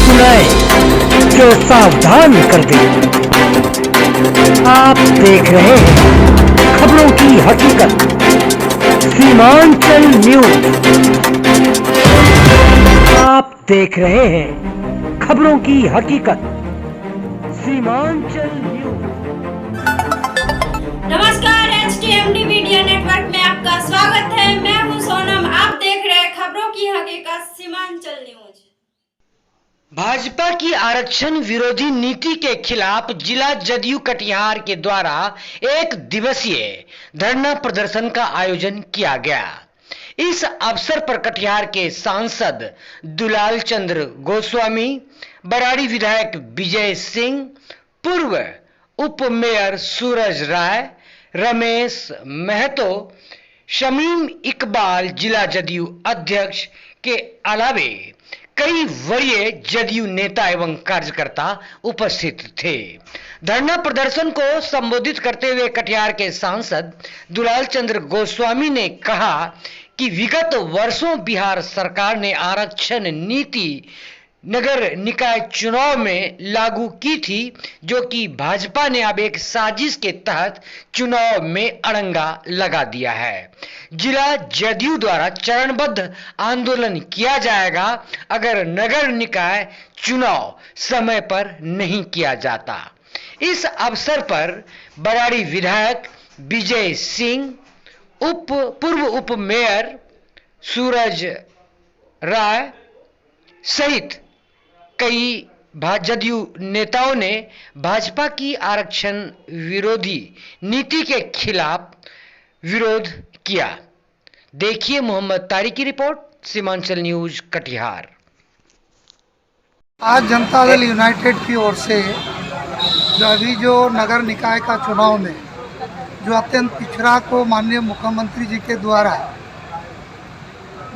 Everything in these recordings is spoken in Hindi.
सुनाए जो सावधान कर दे। आप देख रहे हैं खबरों की हकीकत, सीमांचल न्यूज। आप देख रहे हैं खबरों की हकीकत, सीमांचल न्यूज। नमस्कार, HTMD मीडिया नेटवर्क में आपका स्वागत है। मैं हूं सोनम। आप देख रहे हैं खबरों की हकीकत, सीमांचल न्यूज। भाजपा की आरक्षण विरोधी नीति के खिलाफ जिला जदयू कटिहार के द्वारा एक दिवसीय धरना प्रदर्शन का आयोजन किया गया। इस अवसर पर कटिहार के सांसद दुलाल चंद्र गोस्वामी, बराड़ी विधायक विजय सिंह, पूर्व उप मेयर सूरज राय, रमेश महतो, शमीम इकबाल जिला जदयू अध्यक्ष के अलावे कई वरीय जदयू नेता एवं कार्यकर्ता उपस्थित थे। धरना प्रदर्शन को संबोधित करते हुए कटिहार के सांसद दुलाल चंद्र गोस्वामी ने कहा कि विगत वर्षों बिहार सरकार ने आरक्षण नीति नगर निकाय चुनाव में लागू की थी, जो कि भाजपा ने अब एक साजिश के तहत चुनाव में अड़ंगा लगा दिया है। जिला जदयू द्वारा चरणबद्ध आंदोलन किया जाएगा अगर नगर निकाय चुनाव समय पर नहीं किया जाता। इस अवसर पर बराड़ी विधायक विजय सिंह, पूर्व उप मेयर सूरज राय सहित कई जदयू नेताओं ने भाजपा की आरक्षण विरोधी नीति के खिलाफ विरोध किया। देखिए मोहम्मद तारिक की रिपोर्ट, सीमांचल न्यूज कटिहार। आज जनता दल यूनाइटेड की ओर से जो नगर निकाय का चुनाव में जो अत्यंत पिछड़ा को माननीय मुख्यमंत्री जी के द्वारा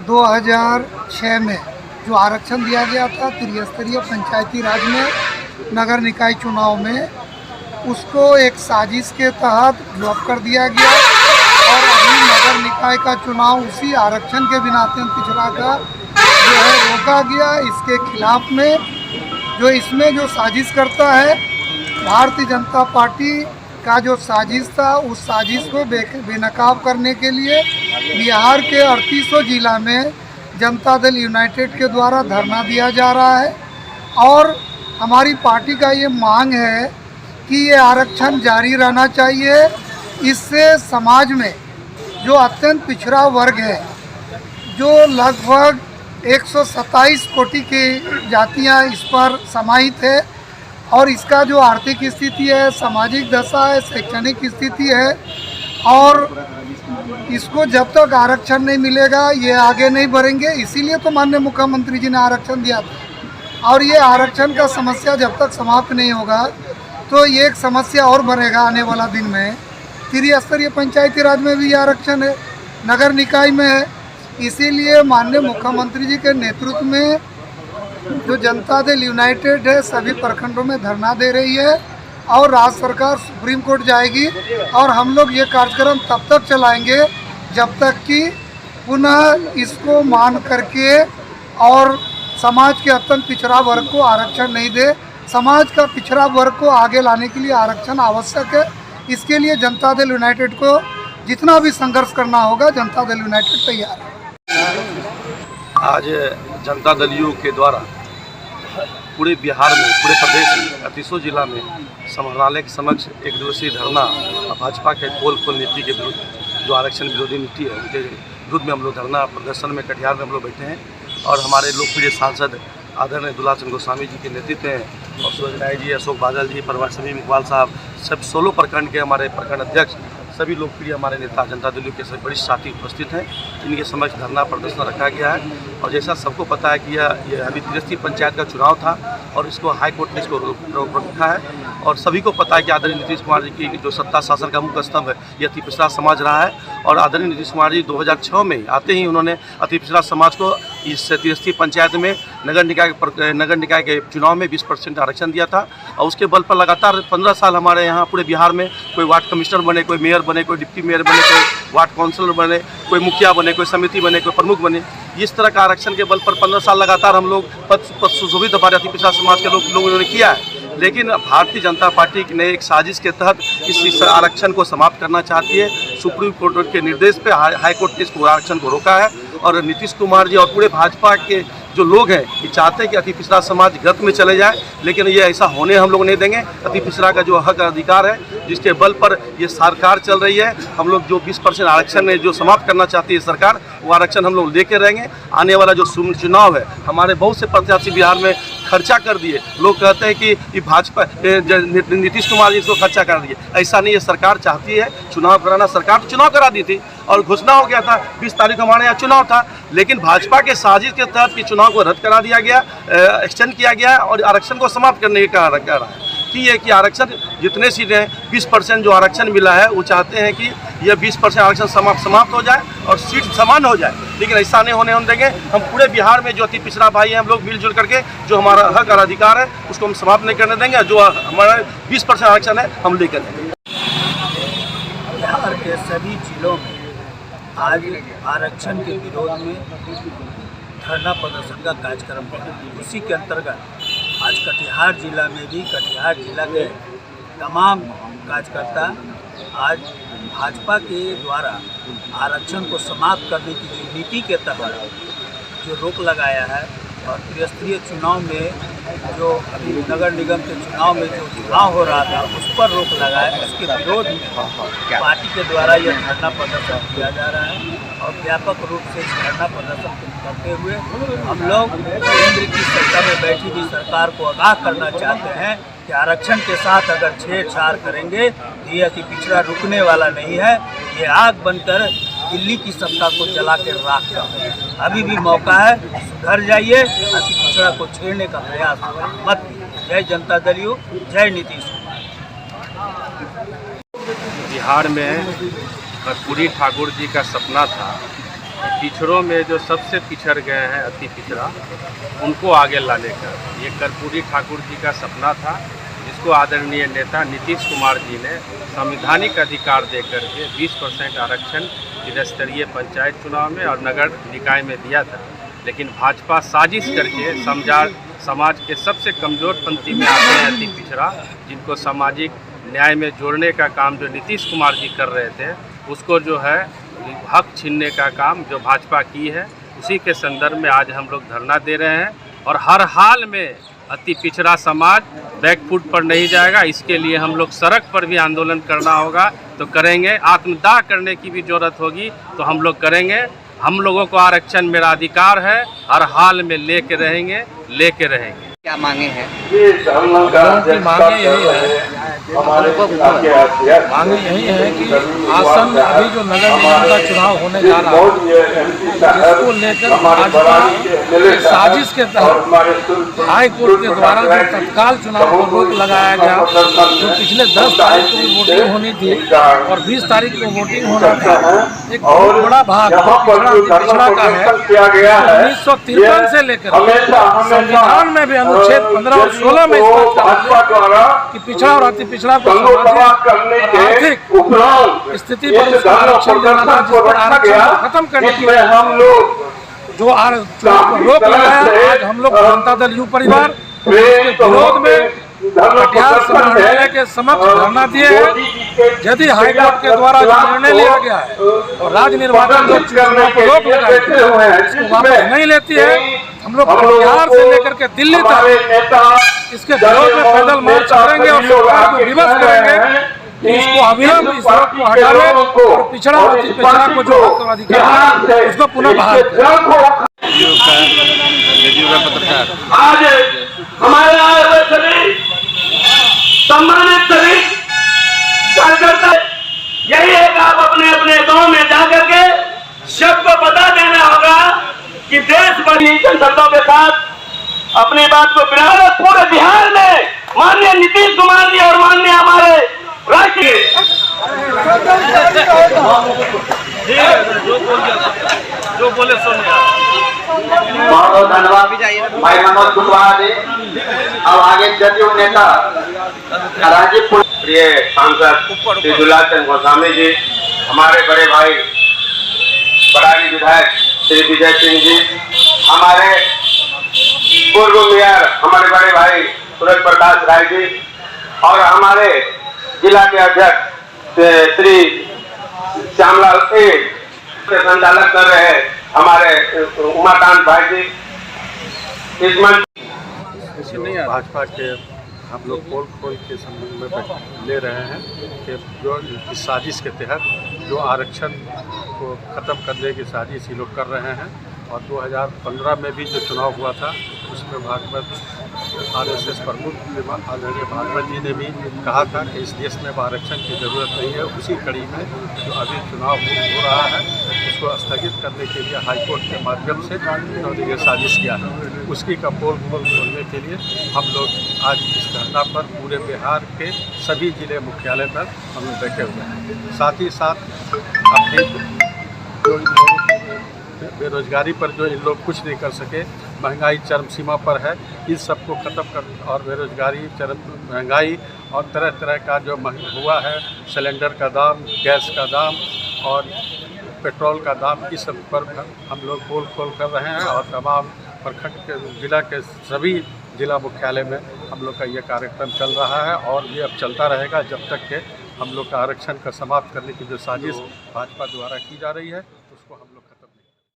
2006 में जो आरक्षण दिया गया था त्रिस्तरीय पंचायती राज में नगर निकाय चुनाव में, उसको एक साजिश के तहत ड्रॉप कर दिया गया और अभी नगर निकाय का चुनाव उसी आरक्षण के बिना अत्यंत पिछड़ा का जो है रोका गया। इसके खिलाफ में जो इसमें जो साजिश करता है भारतीय जनता पार्टी का जो साजिश था, उस साजिश को बेनकाब करने के लिए बिहार के 38 जिला में जनता दल यूनाइटेड के द्वारा धरना दिया जा रहा है और हमारी पार्टी का ये मांग है कि ये आरक्षण जारी रहना चाहिए। इससे समाज में जो अत्यंत पिछड़ा वर्ग है, जो लगभग 127 कोटि की जातियां इस पर समाहित है और इसका जो आर्थिक स्थिति है, सामाजिक दशा है, शैक्षणिक स्थिति है और इसको जब तक आरक्षण नहीं मिलेगा ये आगे नहीं बढ़ेंगे। इसीलिए तो माननीय मुख्यमंत्री जी ने आरक्षण दिया था और ये आरक्षण का समस्या जब तक समाप्त नहीं होगा तो ये एक समस्या और बढ़ेगा आने वाला दिन में। त्रिस्तरीय पंचायती राज में भी आरक्षण है, नगर निकाय में है। इसीलिए माननीय मुख्यमंत्री जी के नेतृत्व में जो जनता दल यूनाइटेड है सभी प्रखंडों में धरना दे रही है और राज्य सरकार सुप्रीम कोर्ट जाएगी और हम लोग ये कार्यक्रम तब तक चलाएंगे जब तक कि पुनः इसको मान करके और समाज के अत्यंत पिछड़ा वर्ग को आरक्षण नहीं दे। समाज का पिछड़ा वर्ग को आगे लाने के लिए आरक्षण आवश्यक है। इसके लिए जनता दल यूनाइटेड को जितना भी संघर्ष करना होगा, जनता दल यूनाइटेड तैयार है। आज जनता दल यू के द्वारा पूरे बिहार में, पूरे प्रदेश में 38 जिला में समाहरणालय के समक्ष एक दिवसीय धरना भाजपा के पोल नीति के विरुद्ध, जो आरक्षण विरोधी नीति है उनके विरुद्ध में हम लोग धरना प्रदर्शन में कटिहार में हम लोग बैठे हैं और हमारे लोकप्रिय सांसद आदरणीय दुलाल चंद्र गोस्वामी जी के नेतृत्व में और सूरज राय जी, अशोक बादल जी, शमीम इकबाल साहब, सब 16 प्रखंड के हमारे प्रखंड अध्यक्ष, सभी लोकप्रिय हमारे नेता जनता दल के सभी वरिष्ठ साथी उपस्थित हैं। इनके समक्ष धरना प्रदर्शन रखा गया है और जैसा सबको पता है कि यह अभी त्रिस्तरीय पंचायत का चुनाव था और इसको हाई कोर्ट ने इसको रोक रखा है और सभी को पता है कि आदरणीय नीतीश कुमार जी की जो सत्ता शासन का मुख्य स्तंभ है ये अति पिछड़ा समाज रहा है और आदरणीय नीतीश कुमार जी 2006 में आते ही उन्होंने अति पिछड़ा समाज को इस त्रिस्तरीय पंचायत में नगर निकाय के चुनाव में 20% आरक्षण दिया था और उसके बल पर लगातार 15 साल हमारे यहाँ पूरे बिहार में कोई वार्ड कमिश्नर बने, कोई मेयर बने, कोई डिप्टी मेयर बने, कोई वार्ड काउंसिलर बने, कोई मुखिया बने, कोई समिति बने, कोई प्रमुख बने, इस तरह का आरक्षण के बल पर 15 साल लगातार हम लोग पद सुशोभित हमारे अति पिछड़ा समाज के लोगों ने किया है। लेकिन भारतीय जनता पार्टी ने एक साजिश के तहत इस आरक्षण को समाप्त करना चाहती है। सुप्रीम कोर्ट के निर्देश पे हाई कोर्ट ने इस आरक्षण को रोका है और नीतीश कुमार जी और पूरे भाजपा के जो लोग हैं ये चाहते हैं कि अति पिछड़ा समाज गत में चले जाए, लेकिन ये ऐसा होने हम लोग नहीं देंगे। अति पिछड़ा का जो हक अधिकार है जिसके बल पर ये सरकार चल रही है, हम लोग जो 20% आरक्षण है जो समाप्त करना चाहती है सरकार, वो आरक्षण हम लोग लेके रहेंगे। आने वाला जो चुनाव है, हमारे बहुत से प्रत्याशी बिहार में खर्चा कर दिए। लोग कहते हैं कि ये भाजपा नीतीश कुमार जी इसको खर्चा कर दिए, ऐसा नहीं है। सरकार चाहती है चुनाव कराना, सरकार तो चुनाव करा दी थी और घोषणा हो गया था 20 तारीख को हमारे यहाँ चुनाव था, लेकिन भाजपा के साजिश के तहत कि चुनाव को रद्द करा दिया गया, एक्सटेंड किया गया और आरक्षण को समाप्त करने का कह रहा है कि ये कि आरक्षण जितने सीटें 20% जो आरक्षण मिला है, वो चाहते हैं कि यह 20% आरक्षण समाप्त हो जाए और सीट समान हो जाए, लेकिन ऐसा नहीं होने हम देंगे। हम पूरे बिहार में जो अति पिछड़ा भाई हैं, हम लोग मिलजुल करके जो हमारा हक और अधिकार है उसको हम समाप्त नहीं करने देंगे। जो हमारा 20% आरक्षण है हम लेकर देंगे। बिहार के सभी जिलों में आज आरक्षण के विरोध में धरना प्रदर्शन का कार्यक्रम हुआ। उसी के अंतर्गत आज कटिहार जिला में भी कटिहार जिला के तमाम कार्यकर्ता आज भाजपा के द्वारा आरक्षण को समाप्त करने की जो नीति के तहत जो रोक लगाया है और त्रिस्तरीय चुनाव में जो अभी नगर निगम के चुनाव में जो चुनाव हो रहा था उस पर रोक लगाया, उसके विरोध में पार्टी के द्वारा यह धरना प्रदर्शन किया जा रहा है। और व्यापक रूप से इस धरना प्रदर्शन को करते हुए हम लोग केंद्र की सत्ता में बैठी हुई सरकार को आगाह करना चाहते हैं कि आरक्षण के साथ अगर छेड़छाड़ करेंगे तो ये अति पिछड़ा रुकने वाला नहीं है। ये आग बनकर दिल्ली की सत्ता को जला के राख है। अभी भी मौका है, सुधर जाइए, अति पिछड़ा को छेड़ने का प्रयास मत कीजिए। जय जनता दल यू, जय नीतीश कुमार। बिहार में कर्पूरी ठाकुर जी का सपना था पिछड़ों में जो सबसे पिछड़ गए हैं अति पिछड़ा, उनको आगे लाने का। ये कर्पूरी ठाकुर जी का सपना था जिसको आदरणीय नेता नीतीश कुमार जी ने संवैधानिक अधिकार दे करके 20% आरक्षण जिला पंचायत चुनाव में और नगर निकाय में दिया था। लेकिन भाजपा साजिश करके समाज के सबसे कमज़ोर पंक्ति में आते हैं अति पिछड़ा, जिनको सामाजिक न्याय में जोड़ने का काम जो नीतीश कुमार जी कर रहे थे, उसको जो है हक छीनने का काम जो भाजपा की है, उसी के संदर्भ में आज हम लोग धरना दे रहे हैं। और हर हाल में अति पिछड़ा समाज बैकफुट पर नहीं जाएगा, इसके लिए हम लोग सड़क पर भी आंदोलन करना होगा तो करेंगे। आत्मदाह करने की भी जरूरत होगी तो हम लोग करेंगे। हम लोगों को आरक्षण मेरा अधिकार है, हर हाल में लेके रहेंगे। क्या मांगे हैं? की मांगे यही है, मांगे यही है कि आसन अभी जो नगर निगम का चुनाव होने जा रहा है, इसको लेकर भाजपा की साजिश के तहत हाई कोर्ट के द्वारा जो तत्काल चुनाव को रोक लगाया गया, जो पिछले 10 तारीख को वोटिंग होनी थी और 20 तारीख को वोटिंग होना था, एक बहुत बड़ा भाग पिछड़ा का है। 1953 से लेकर संविधान में भी अनुच्छेद 15 और 16 में कि पिछड़ा और अति पिछड़ा को सामाजिक और आर्थिक स्थिति पर उसका आरक्षण देना था, जिस पर आरक्षण खत्म करने की जो रोक लगाया। आज हम लोग जनता दल यू परिवार उसके विरोध में कटिहार संग्रहालय के समक्ष धरना दिए हैं। यदि हाईकोर्ट के द्वारा जो निर्णय लिया गया है और राज्य निर्वाचन जो चुनाव को रोक लगाई इसको वापस नहीं लेती है, हम लोग कटिहार से लेकर के दिल्ली तक इसके विरोध में पैदल मार्च करेंगे और सरकार को विवश करेंगे कि इसको अविलंब इस रोक को हटावे और पिछड़ा को जो हक और अधिकार है उसको पुनः बहाल करें। आज हमारे आए हुए सभी सम्मानित सभी कार्यकर्ता यही है कि आप अपने अपने गांव में जाकर के सबको बता देना होगा कि देश बड़ी जनशक्तियों के साथ अपनी बात को बिना पूरे बिहार में माननीय नीतीश कुमार जी और माननीय हमारे राष्ट्रीय जो बोले सुनिए। बहुत धन्यवाद भाई मनोज कुशवाहा जी। अब आगे जदयू नेता राजीव प्रिय सांसद श्री दुलाचंद गोस्वामी जी, हमारे बड़े भाई बड़ाली विधायक श्री विजय सिंह जी, हमारे पूर्व मेयर हमारे बड़े भाई सूरज प्रकाश राय जी और हमारे जिला के अध्यक्ष श्री श्यामलाल के संचालक कर रहे हमारे उमाकांत भाई जी। इस मंच भाजपा के हम लोग पोल खोल के संबंध में ले रहे हैं कि जो इस साजिश के तहत जो आरक्षण को ख़त्म करने की साजिश ये लोग कर रहे हैं और 2015 में भी जो चुनाव हुआ था उसमें भागवत RSS प्रमुख आदरणीय भागवत जी ने भी कहा था कि इस देश में आरक्षण की ज़रूरत नहीं है। उसी कड़ी में जो अभी चुनाव हो रहा है उसको स्थगित करने के लिए हाईकोर्ट के माध्यम से उन्होंने ये साजिश किया है। उसी का पोल खोलने के लिए हम लोग आज इस धरना पर पूरे बिहार के सभी जिले मुख्यालय पर हम लोग बैठे हुए हैं। साथ ही साथ अपनी जो बेरोजगारी पर जो इन लोग कुछ नहीं कर सके, महंगाई चरम सीमा पर है, इन सबको ख़त्म कर और बेरोजगारी चरम महंगाई और तरह तरह का जो हुआ है, सिलेंडर का दाम, गैस का दाम और पेट्रोल का दाम, इस सब पर हम लोग पोल खोल कर रहे हैं और तमाम प्रखंड के जिला के सभी जिला मुख्यालय में हम लोग का ये कार्यक्रम चल रहा है और ये अब चलता रहेगा जब तक कि हम लोग का आरक्षण का समाप्त करने की जो साजिश भाजपा द्वारा की जा रही है